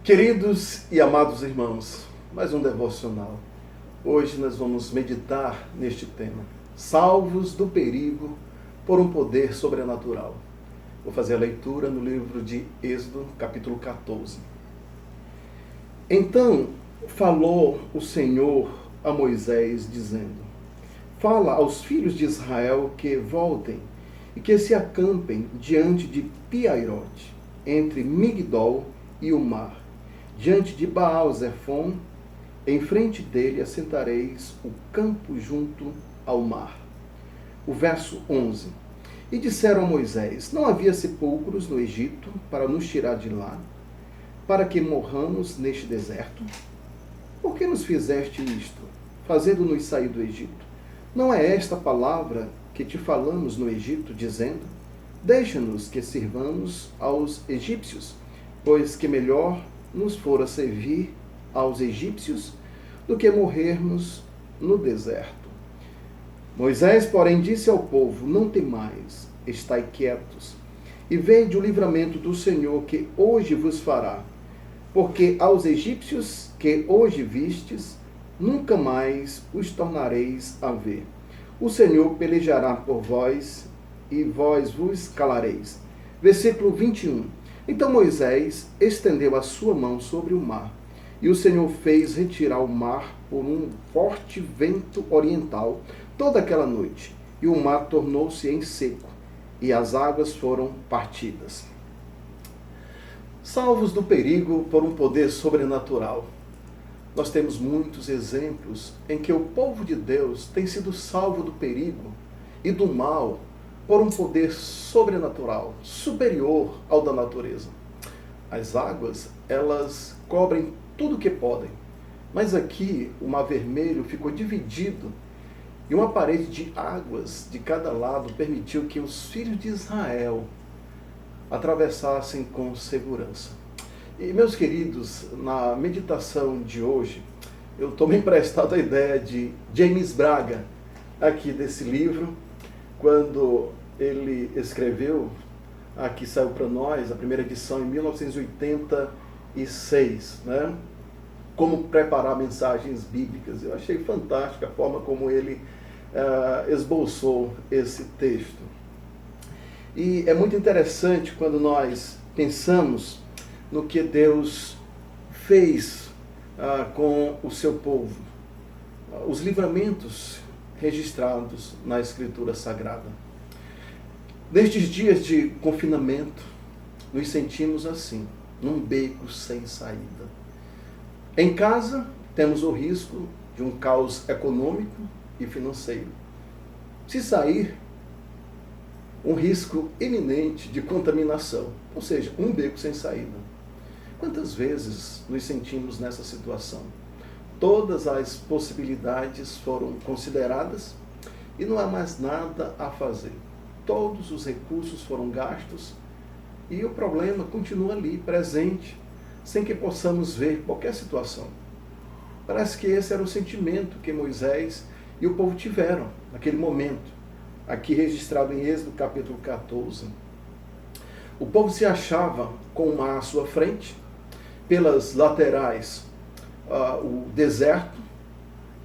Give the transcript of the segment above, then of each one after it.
Queridos e amados irmãos, mais um devocional. Hoje nós vamos meditar neste tema, salvos do perigo por um poder sobrenatural. Vou fazer a leitura no livro de Êxodo, capítulo 14. Então falou o Senhor a Moisés, dizendo: Fala aos filhos de Israel que voltem e que se acampem diante de Piairote, entre Migdol e o mar, diante de Baal-Zefon. Em frente dele assentareis o campo junto ao mar. O verso 11. E disseram a Moisés: Não havia sepulcros no Egito para nos tirar de lá, para que morramos neste deserto? Por que nos fizeste isto, fazendo-nos sair do Egito? Não é esta a palavra que te falamos no Egito, dizendo: Deixa-nos que sirvamos aos egípcios, pois que melhor nos fora servir aos egípcios do que morrermos no deserto. Moisés, porém, disse ao povo: Não temais, estai quietos, e vede o livramento do Senhor que hoje vos fará, porque aos egípcios que hoje vistes, nunca mais os tornareis a ver. O Senhor pelejará por vós, e vós vos calareis. Versículo 21. Então Moisés estendeu a sua mão sobre o mar, e o Senhor fez retirar o mar por um forte vento oriental toda aquela noite, e o mar tornou-se em seco, e as águas foram partidas. Salvos do perigo por um poder sobrenatural. Nós temos muitos exemplos em que o povo de Deus tem sido salvo do perigo e do mal por um poder sobrenatural, superior ao da natureza. As águas, elas cobrem tudo o que podem, mas aqui o Mar Vermelho ficou dividido e uma parede de águas de cada lado permitiu que os filhos de Israel atravessassem com segurança. E, meus queridos, na meditação de hoje, eu tomei emprestado a ideia de James Braga, aqui desse livro, quando ele escreveu, aqui saiu para nós, a primeira edição em 1986, né? Como preparar mensagens bíblicas. Eu achei fantástica a forma como ele esboçou esse texto. E é muito interessante quando nós pensamos no que Deus fez com o seu povo. Os livramentos registrados na Escritura Sagrada. Nestes dias de confinamento, nos sentimos assim, num beco sem saída. Em casa, temos o risco de um caos econômico e financeiro. Se sair, um risco iminente de contaminação, ou seja, um beco sem saída. Quantas vezes nos sentimos nessa situação? Todas as possibilidades foram consideradas e não há mais nada a fazer. Todos os recursos foram gastos e o problema continua ali, presente, sem que possamos ver qualquer situação. Parece que esse era o sentimento que Moisés e o povo tiveram naquele momento, aqui registrado em Êxodo capítulo 14. O povo se achava com o mar à sua frente, pelas laterais o deserto,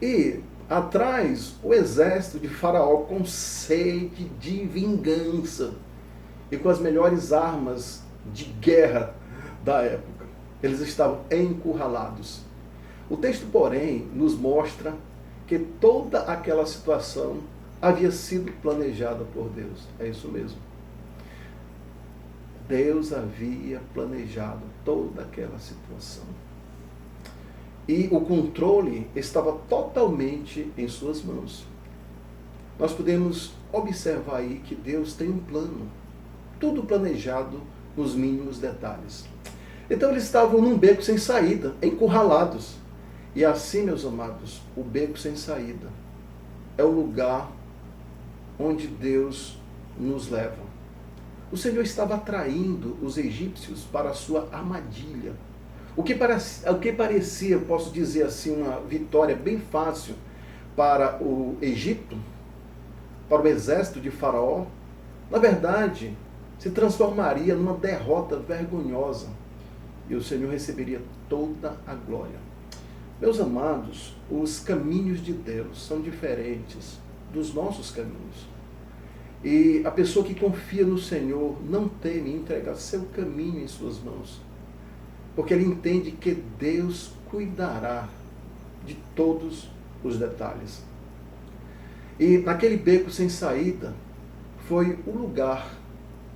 e atrás o exército de Faraó com sede de vingança e com as melhores armas de guerra da época. Eles estavam encurralados. O texto, porém, nos mostra que toda aquela situação havia sido planejada por Deus. É isso mesmo. Deus havia planejado toda aquela situação. E o controle estava totalmente em suas mãos. Nós podemos observar aí que Deus tem um plano, tudo planejado nos mínimos detalhes. Então eles estavam num beco sem saída, encurralados. E assim, meus amados, o beco sem saída é o lugar onde Deus nos leva. O Senhor estava atraindo os egípcios para a sua armadilha. O que parecia, posso dizer assim, uma vitória bem fácil para o Egito, para o exército de Faraó, na verdade, se transformaria numa derrota vergonhosa. e o Senhor receberia toda a glória. Meus amados, os caminhos de Deus são diferentes dos nossos caminhos. E a pessoa que confia no Senhor não teme entregar seu caminho em suas mãos, porque ele entende que Deus cuidará de todos os detalhes. E naquele beco sem saída, foi o lugar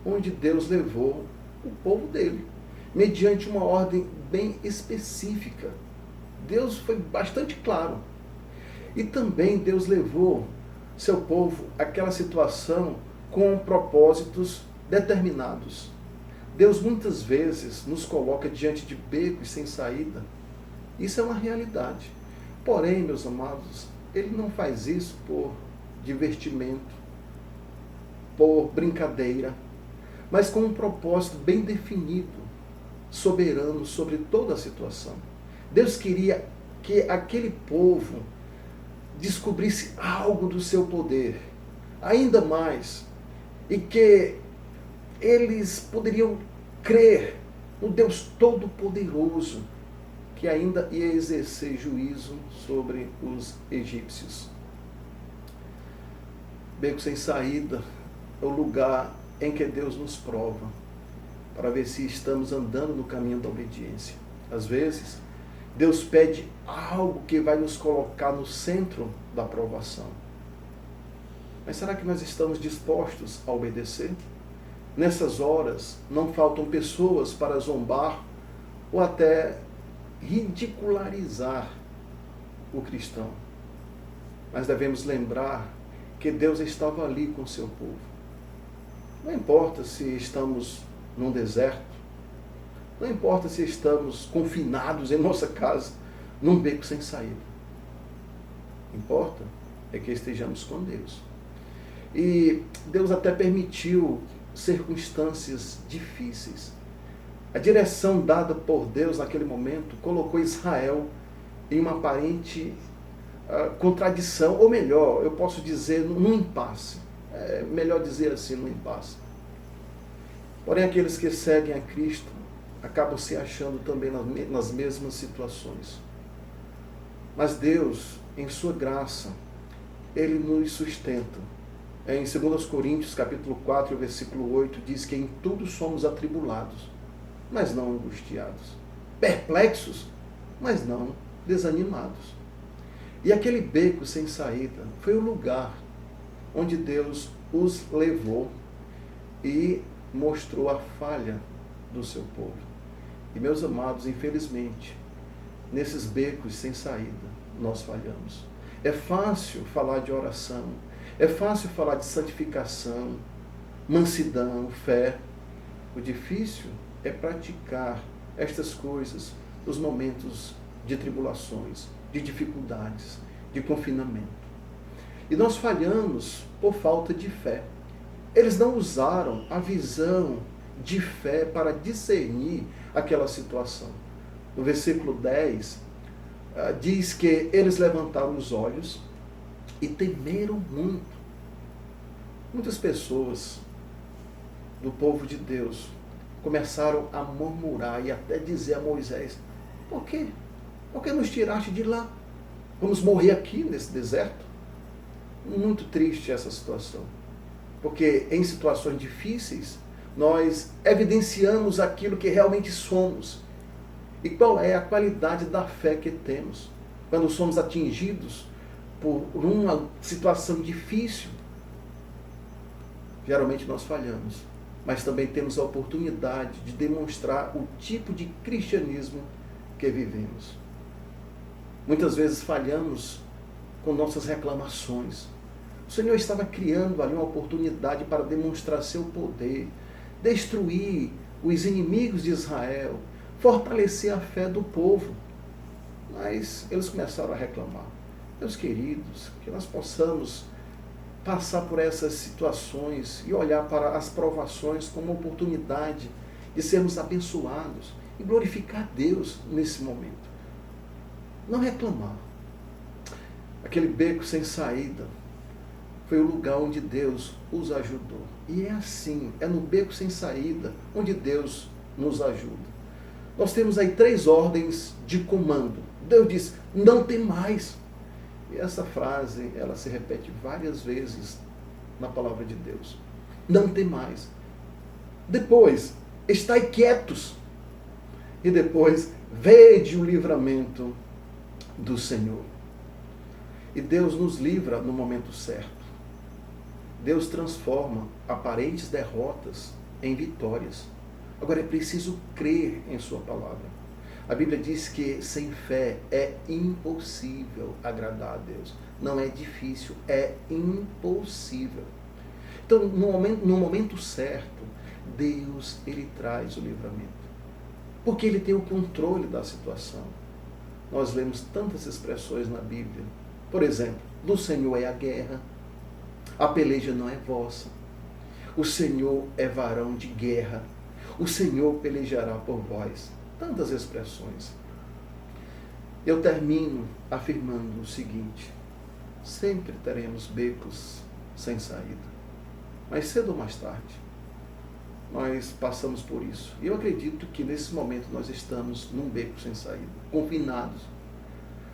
onde Deus levou o povo dele, mediante uma ordem bem específica. Deus foi bastante claro. E também Deus levou seu povo àquela situação com propósitos determinados. Deus muitas vezes nos coloca diante de becos sem saída. Isso é uma realidade. Porém, meus amados, Ele não faz isso por divertimento, por brincadeira, mas com um propósito bem definido, soberano sobre toda a situação. Deus queria que aquele povo descobrisse algo do seu poder, ainda mais, e que eles poderiam crer no Deus Todo-Poderoso, que ainda ia exercer juízo sobre os egípcios. Beco sem saída é o lugar em que Deus nos prova, para ver se estamos andando no caminho da obediência. Às vezes, Deus pede algo que vai nos colocar no centro da provação. Mas será que nós estamos dispostos a obedecer? Nessas horas, não faltam pessoas para zombar ou até ridicularizar o cristão. Mas devemos lembrar que Deus estava ali com o seu povo. Não importa se estamos num deserto, não importa se estamos confinados em nossa casa, num beco sem saída. Importa é que estejamos com Deus. E Deus até permitiu circunstâncias difíceis. A direção dada por Deus naquele momento colocou Israel em uma aparente contradição, ou melhor, eu posso dizer, num impasse. É melhor dizer assim, num impasse. Porém, aqueles que seguem a Cristo acabam se achando também nas mesmas situações. Mas Deus, em sua graça, Ele nos sustenta. Em 2 Coríntios, capítulo 4, versículo 8, diz que em tudo somos atribulados, mas não angustiados. Perplexos, mas não desanimados. E aquele beco sem saída foi o lugar onde Deus os levou e mostrou a falha do seu povo. E, meus amados, infelizmente, nesses becos sem saída, nós falhamos. É fácil falar de oração, é fácil falar de santificação, mansidão, fé. O difícil é praticar estas coisas nos momentos de tribulações, de dificuldades, de confinamento. E nós falhamos por falta de fé. Eles não usaram a visão de fé para discernir aquela situação. No versículo 10, diz que eles levantaram os olhos e temeram muito. Muitas pessoas do povo de Deus começaram a murmurar e até dizer a Moisés: por quê? Por que nos tiraste de lá? Vamos morrer aqui nesse deserto? Muito triste essa situação. Porque em situações difíceis, nós evidenciamos aquilo que realmente somos. E qual é a qualidade da fé que temos? Quando somos atingidos por uma situação difícil, geralmente nós falhamos. Mas também temos a oportunidade de demonstrar o tipo de cristianismo que vivemos. Muitas vezes falhamos com nossas reclamações. O Senhor estava criando ali uma oportunidade para demonstrar seu poder, destruir os inimigos de Israel, fortalecer a fé do povo. Mas eles começaram a reclamar. Meus queridos, que nós possamos passar por essas situações e olhar para as provações como uma oportunidade de sermos abençoados e glorificar Deus nesse momento. Não reclamar. Aquele beco sem saída foi o lugar onde Deus os ajudou. E é assim, é no beco sem saída onde Deus nos ajuda. Nós temos aí 3 ordens de comando. Deus diz, não temais. E essa frase, ela se repete várias vezes na palavra de Deus. Não temais. Depois, estai quietos. E depois, vede o livramento do Senhor. E Deus nos livra no momento certo. Deus transforma aparentes derrotas em vitórias. Agora é preciso crer em sua palavra. A Bíblia diz que sem fé é impossível agradar a Deus. Não é difícil, é impossível. Então, no momento certo, Deus, ele traz o livramento. Porque ele tem o controle da situação. Nós lemos tantas expressões na Bíblia. Por exemplo, do Senhor é a guerra, a peleja não é vossa. O Senhor é varão de guerra. O Senhor pelejará por vós. Tantas expressões. Eu termino afirmando o seguinte: sempre teremos becos sem saída. Mas cedo ou mais tarde, nós passamos por isso. E eu acredito que nesse momento nós estamos num beco sem saída, confinados.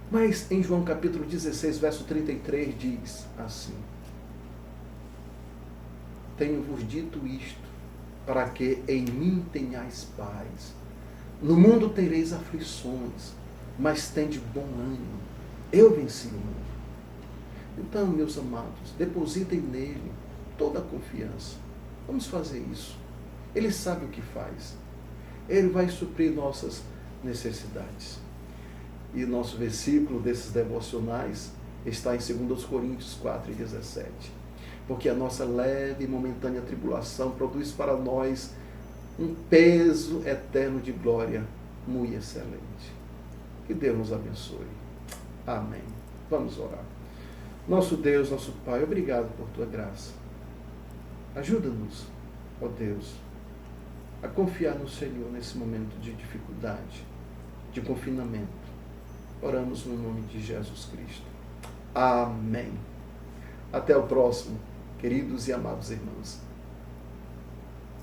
Mas em João capítulo 16, verso 33, diz assim: tenho-vos dito isto, para que em mim tenhais paz. No mundo tereis aflições, mas tende bom ânimo. Eu venci o mundo. Então, meus amados, depositem nele toda a confiança. Vamos fazer isso. Ele sabe o que faz. Ele vai suprir nossas necessidades. E nosso versículo desses devocionais está em 2 Coríntios 4:17. Porque a nossa leve e momentânea tribulação produz para nós um peso eterno de glória muito excelente. Que Deus nos abençoe. Amém. Vamos orar. Nosso Deus, nosso Pai, obrigado por tua graça. Ajuda-nos, ó Deus, a confiar no Senhor nesse momento de dificuldade, de confinamento. Oramos no nome de Jesus Cristo. Amém. Até o próximo, queridos e amados irmãos.